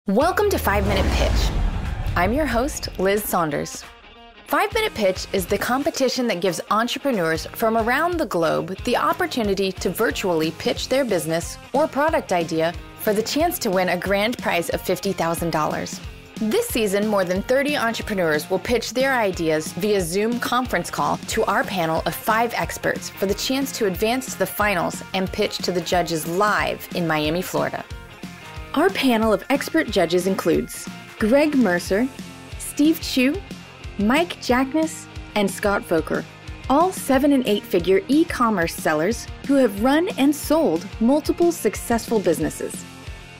Welcome to 5-Minute Pitch. I'm your host, Liz Saunders. 5-Minute Pitch is the competition that gives entrepreneurs from around the globe the opportunity to virtually pitch their business or product idea for the chance to win a grand prize of $50,000. This season, more than 30 entrepreneurs will pitch their ideas via Zoom conference call to our panel of 5 experts for the chance to advance to the finals and pitch to the judges live in Miami, Florida. Our panel of expert judges includes Greg Mercer, Steve Chou, Mike Jackness, and Scott Foker, all 7- and 8-figure e-commerce sellers who have run and sold multiple successful businesses.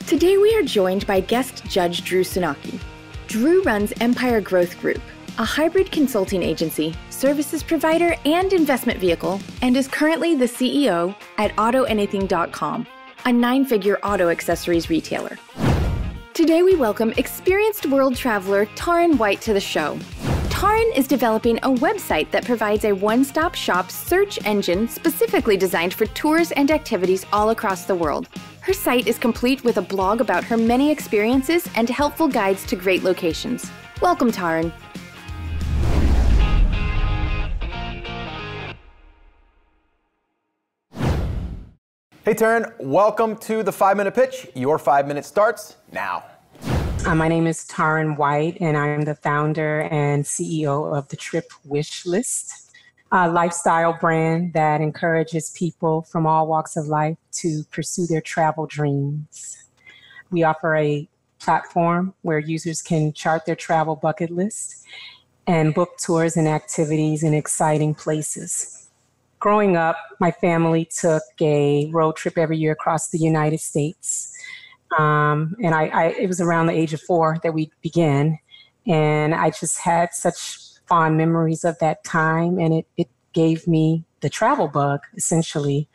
Today we are joined by guest judge Drew Sunaki. Drew runs Empire Growth Group, a hybrid consulting agency, services provider, and investment vehicle, and is currently the CEO at AutoAnything.com, a 9-figure auto accessories retailer. Today we welcome experienced world traveler Taryn White to the show. Taryn is developing a website that provides a one-stop shop search engine specifically designed for tours and activities all across the world. Her site is complete with a blog about her many experiences and helpful guides to great locations. Welcome, Taryn. Hey Taryn, welcome to the 5-Minute Pitch. Your 5 minutes starts now. My name is Taryn White, and I'm the founder and CEO of the Trip Wish List, a lifestyle brand that encourages people from all walks of life to pursue their travel dreams. We offer a platform where users can chart their travel bucket list and book tours and activities in exciting places. Growing up, my family took a road trip every year across the United States. It was around the age of 4 that we began. And I just had such fond memories of that time. And it gave me the travel bug, essentially.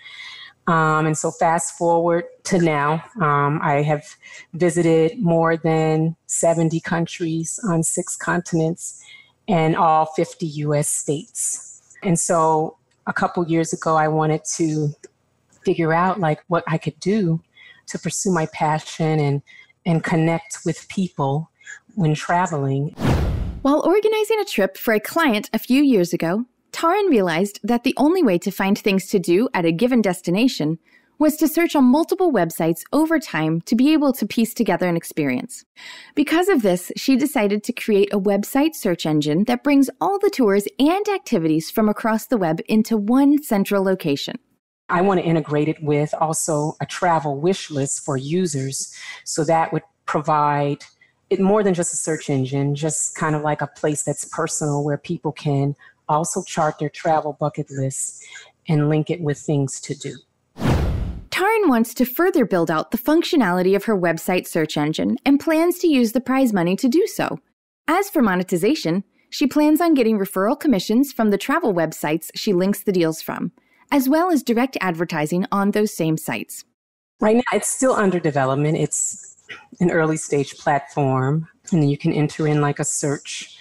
And so fast forward to now, I have visited more than 70 countries on 6 continents and all 50 U.S. states. And so a couple years ago, I wanted to figure out what I could do to pursue my passion and connect with people when traveling. While organizing a trip for a client a few years ago, Taryn realized that the only way to find things to do at a given destination was to search on multiple websites over time to be able to piece together an experience. Because of this, she decided to create a website search engine that brings all the tours and activities from across the web into one central location. I want to integrate it with also a travel wish list for users, so that would provide it more than just a search engine, just kind of like a place that's personal where people can also chart their travel bucket list and link it with things to do. Taryn wants to further build out the functionality of her website search engine and plans to use the prize money to do so. As for monetization, she plans on getting referral commissions from the travel websites she links the deals from, as well as direct advertising on those same sites. Right now, it's still under development. It's an early stage platform, and then you can enter in a search.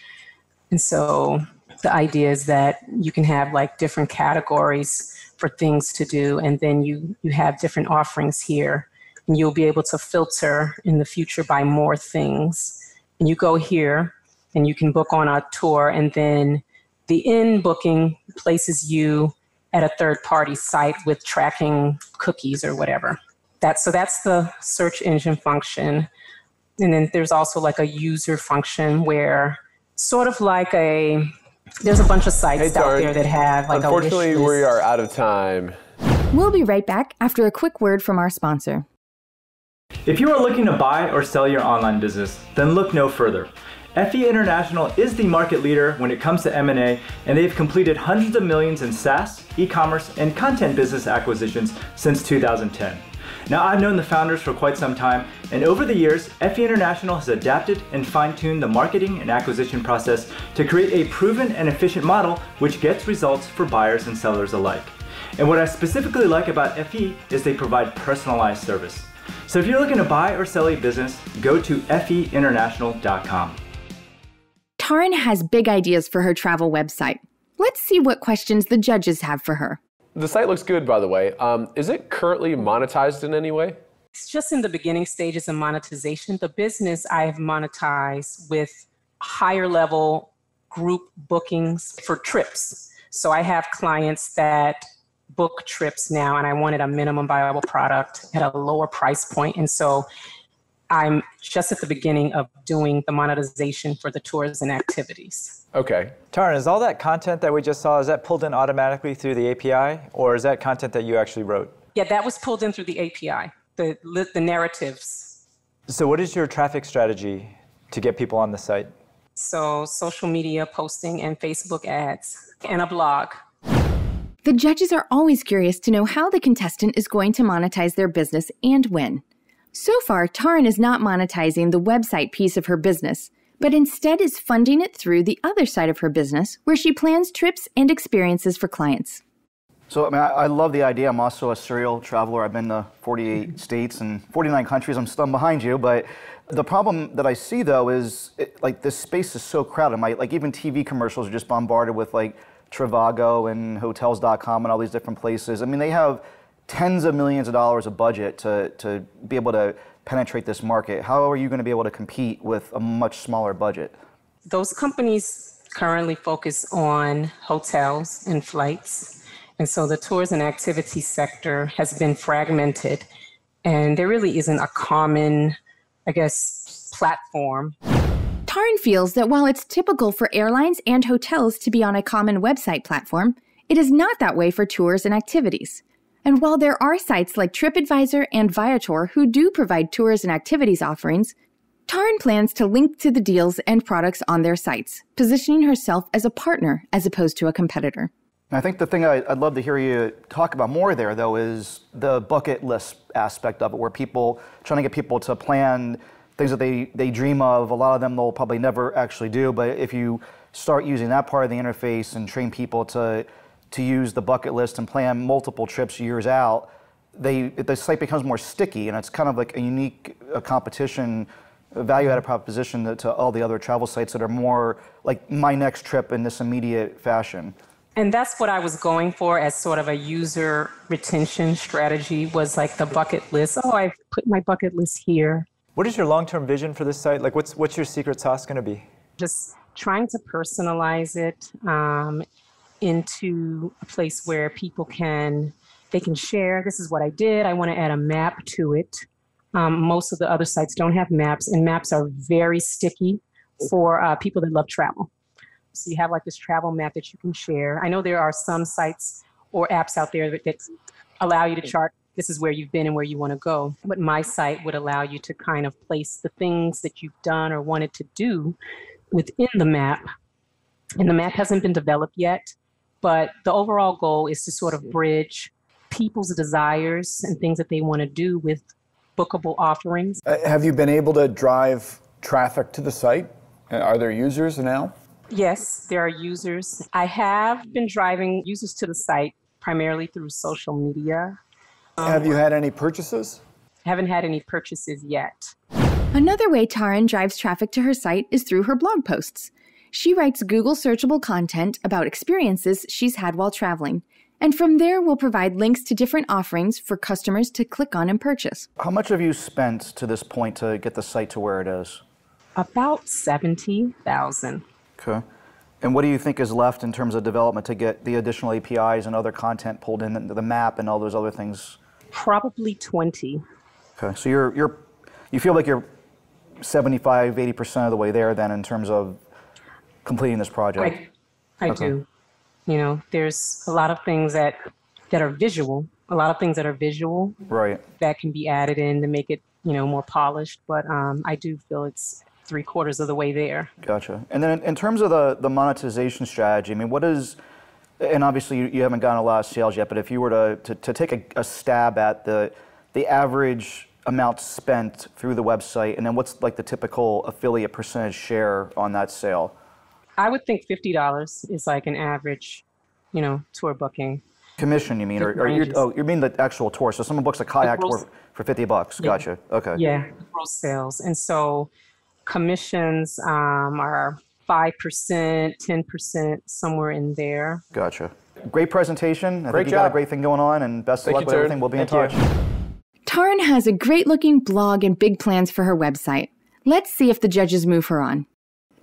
And so the idea is that you can have different categories for things to do, and then you have different offerings here, and you'll be able to filter in the future by more things. And you go here, and you can book on a tour, and then the in booking places you at a third-party site with tracking cookies or whatever. That's the search engine function. And then there's also a user function where there's a bunch of sites out there that have unfortunately, a wish list. we are out of time. We'll be right back after a quick word from our sponsor. If you are looking to buy or sell your online business, then look no further. FE International is the market leader when it comes to M&A, and they've completed hundreds of millions in SaaS, e-commerce, and content business acquisitions since 2010. Now, I've known the founders for quite some time, and over the years, FE International has adapted and fine-tuned the marketing and acquisition process to create a proven and efficient model which gets results for buyers and sellers alike. And what I specifically like about FE is they provide personalized service. So if you're looking to buy or sell a business, go to feinternational.com. Taryn has big ideas for her travel website. Let's see what questions the judges have for her. The site looks good, by the way. Is it currently monetized in any way? It's just in the beginning stages of monetization. The business I have monetized with higher level group bookings for trips. So I have clients that book trips now, and I wanted a minimum viable product at a lower price point. And so I'm just at the beginning of doing the monetization for the tours and activities. Okay. Taryn, is all that content that we just saw, is that pulled in automatically through the API, or is that content that you actually wrote? Yeah, that was pulled in through the API, the narratives. So what is your traffic strategy to get people on the site? So social media posting and Facebook ads and a blog. The judges are always curious to know how the contestant is going to monetize their business and when. So far, Taryn is not monetizing the website piece of her business, but instead is funding it through the other side of her business, where she plans trips and experiences for clients. So I love the idea. I'm also a serial traveler. I've been to 48 states and 49 countries. I'm still behind you, but the problem that I see though is this space is so crowded. Even TV commercials are just bombarded with Trivago and Hotels.com and all these different places. I mean, they have tens of millions of dollars of budget to be able to penetrate this market. How are you going to be able to compete with a much smaller budget? Those companies currently focus on hotels and flights. And so the tours and activities sector has been fragmented, and there really isn't a common, platform. Taryn feels that while it's typical for airlines and hotels to be on a common website platform, it is not that way for tours and activities. And while there are sites like TripAdvisor and Viator who do provide tours and activities offerings, Taryn plans to link to the deals and products on their sites, positioning herself as a partner as opposed to a competitor. I think the thing I'd love to hear you talk about more there, though, is the bucket list aspect of it, where trying to get people to plan things that they dream of. A lot of them they'll probably never actually do, but if you start using that part of the interface and train people to use the bucket list and plan multiple trips years out, the site becomes more sticky, and it's kind of like a unique competition, a value-added proposition to all the other travel sites that are more like my next trip in this immediate fashion. And that's what I was going for as sort of a user retention strategy, was the bucket list. Oh, I've put my bucket list here. What is your long-term vision for this site? What's your secret sauce going to be? Just trying to personalize it into a place where people can share, this is what I did. I want to add a map to it. Most of the other sites don't have maps, and maps are very sticky for people that love travel. So you have this travel map that you can share. I know there are some sites or apps out there that allow you to chart, this is where you've been and where you want to go. But my site would allow you to kind of place the things that you've done or wanted to do within the map. And the map hasn't been developed yet, but the overall goal is to sort of bridge people's desires and things that they want to do with bookable offerings. Have you been able to drive traffic to the site? Are there users now? Yes, there are users. I have been driving users to the site primarily through social media. Have you had any purchases? Haven't had any purchases yet. Another way Taryn drives traffic to her site is through her blog posts. She writes Google searchable content about experiences she's had while traveling, and from there will provide links to different offerings for customers to click on and purchase. How much have you spent to this point to get the site to where it is? About $70,000. Okay. And what do you think is left in terms of development to get the additional APIs and other content pulled into the map and all those other things? Probably 20. Okay. So you feel like you're 75, 80% of the way there then in terms of completing this project? I do. There's a lot of things that are visual, right, that can be added in to make it, more polished. But I do feel it's 3/4 of the way there. Gotcha. And then in terms of the monetization strategy, I mean, what is, and obviously you haven't gotten a lot of sales yet, but if you were to take a stab at the average amount spent through the website, and then what's the typical affiliate percentage share on that sale? I would think $50 is an average, tour booking. Commission, you mean? Or you mean the actual tour? So someone books a kayak tour for $50. Yeah. Gotcha. Okay. Yeah, gross sales. And so commissions are 5%, 10%, somewhere in there. Gotcha. Great presentation. I Great think you job. got a great thing going on, and best of luck with everything. We'll be in touch. Taryn has a great-looking blog and big plans for her website. Let's see if the judges move her on.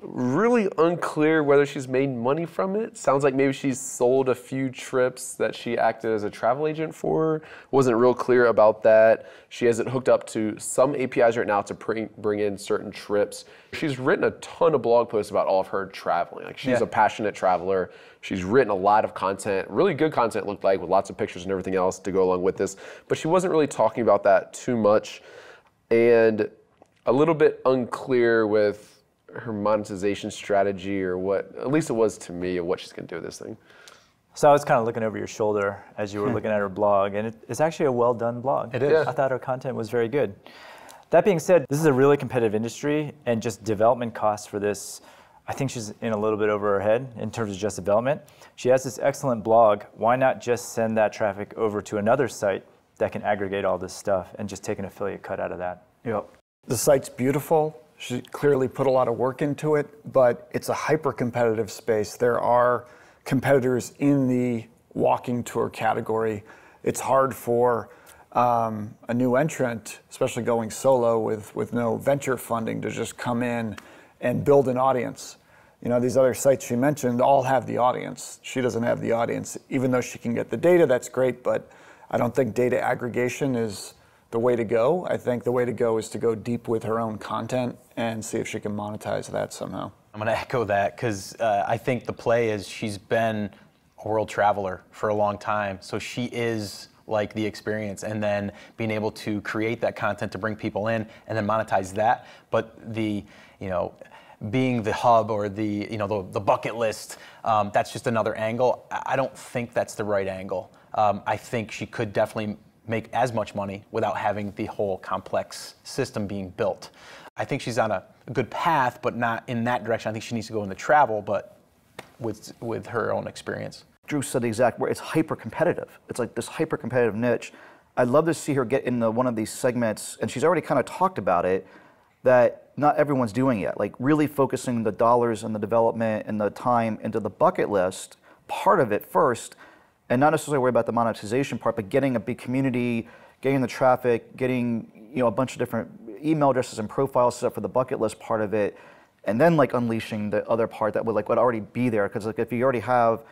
Really unclear whether she's made money from it. Sounds like maybe she's sold a few trips that she acted as a travel agent for. Wasn't real clear about that. She has it hooked up to some APIs right now to bring in certain trips. She's written a ton of blog posts about all of her traveling. Like she's a passionate traveler. She's written a lot of content, really good content it looked like, with lots of pictures and everything else to go along with this. But she wasn't really talking about that too much. And a little bit unclear with her monetization strategy, or what, at least it was to me, of what she's going to do with this thing. So I was kind of looking over your shoulder as you were looking at her blog, and it's actually a well done blog. It is. Yeah. I thought her content was very good. That being said, this is a really competitive industry, and just development costs for this, I think she's in a little bit over her head in terms of just development. She has this excellent blog. Why not just send that traffic over to another site that can aggregate all this stuff and just take an affiliate cut out of that? Yep. The site's beautiful. She clearly put a lot of work into it, but it's a hyper-competitive space. There are competitors in the walking tour category. It's hard for a new entrant, especially going solo with no venture funding, to just come in and build an audience. You know, these other sites she mentioned all have the audience. She doesn't have the audience. Even though she can get the data, that's great, but I don't think data aggregation is the way to go. I think the way to go is to go deep with her own content and see if she can monetize that somehow. I'm going to echo that because I think the play is she's been a world traveler for a long time, so she is like the experience, and then being able to create that content to bring people in and then monetize that. But the, being the hub or the, the bucket list, that's just another angle. I don't think that's the right angle. I think she could definitely make as much money without having the whole complex system being built. I think she's on a good path, but not in that direction. I think she needs to go into travel, but with her own experience. Drew said the exact word. It's hyper competitive. It's like this hyper competitive niche. I'd love to see her get into one of these segments, and she's already kind of talked about it, that not everyone's doing yet. Like really focusing the dollars and the development and the time into the bucket list part of it first, and not necessarily worry about the monetization part, but getting a big community, getting the traffic, getting a bunch of different email addresses and profiles set up for the bucket list part of it, and then like unleashing the other part that would already be there. Because like if you already have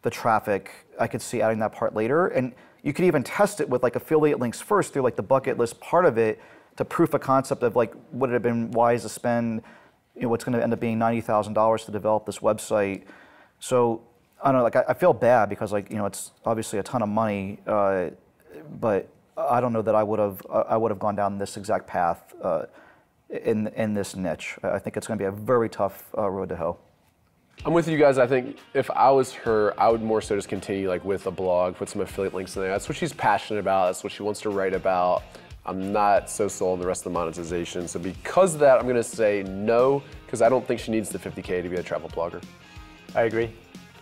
the traffic, I could see adding that part later, and you could even test it with like affiliate links first through like the bucket list part of it to proof a concept of like would it have been wise to spend what's going to end up being $90,000 to develop this website. So I don't know, like I feel bad because it's obviously a ton of money, but I don't know that I would have gone down this exact path in this niche. I think it's going to be a very tough road to hoe. I'm with you guys. I think if I was her, I would more so just continue like with a blog, put some affiliate links in there. That's what she's passionate about. That's what she wants to write about. I'm not so sold on the rest of the monetization. So because of that, I'm going to say no, because I don't think she needs the $50K to be a travel blogger. I agree.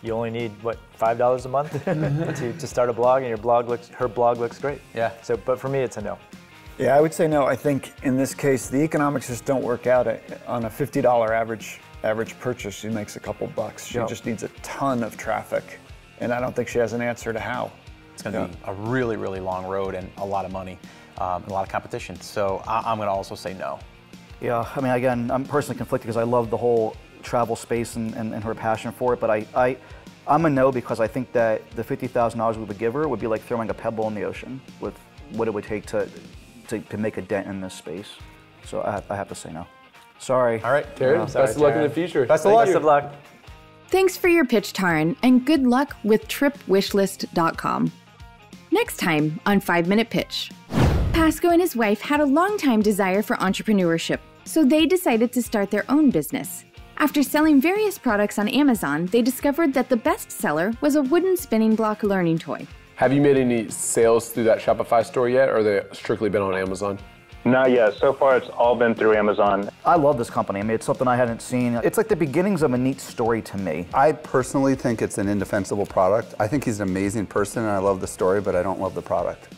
You only need, what, $5 a month to start a blog, and her blog looks great. Yeah. So, but for me, it's a no. Yeah, I would say no. I think in this case, the economics just don't work out. On a $50 average purchase, she makes a couple bucks. She just needs a ton of traffic, and I don't think she has an answer to how. It's going to be a really, really long road and a lot of money, and a lot of competition. So I'm going to also say no. Yeah, I mean, again, I'm personally conflicted because I love the whole travel space and her passion for it, but I'm a no because I think that the $50,000 we would give her would be like throwing a pebble in the ocean with what it would take to make a dent in this space. So I have to say no. Sorry. All right, Taryn, best of luck in the future. Best of luck. Thanks for your pitch, Taryn, and good luck with tripwishlist.com. Next time on 5 Minute Pitch. Pasco and his wife had a long-time desire for entrepreneurship, so they decided to start their own business. After selling various products on Amazon, they discovered that the best seller was a wooden spinning block learning toy. Have you made any sales through that Shopify store yet, or have they strictly been on Amazon? Not yet. So far, it's all been through Amazon. I love this company. I mean, it's something I hadn't seen. It's like the beginnings of a neat story to me. I personally think it's an indefensible product. I think he's an amazing person, and I love the story, but I don't love the product.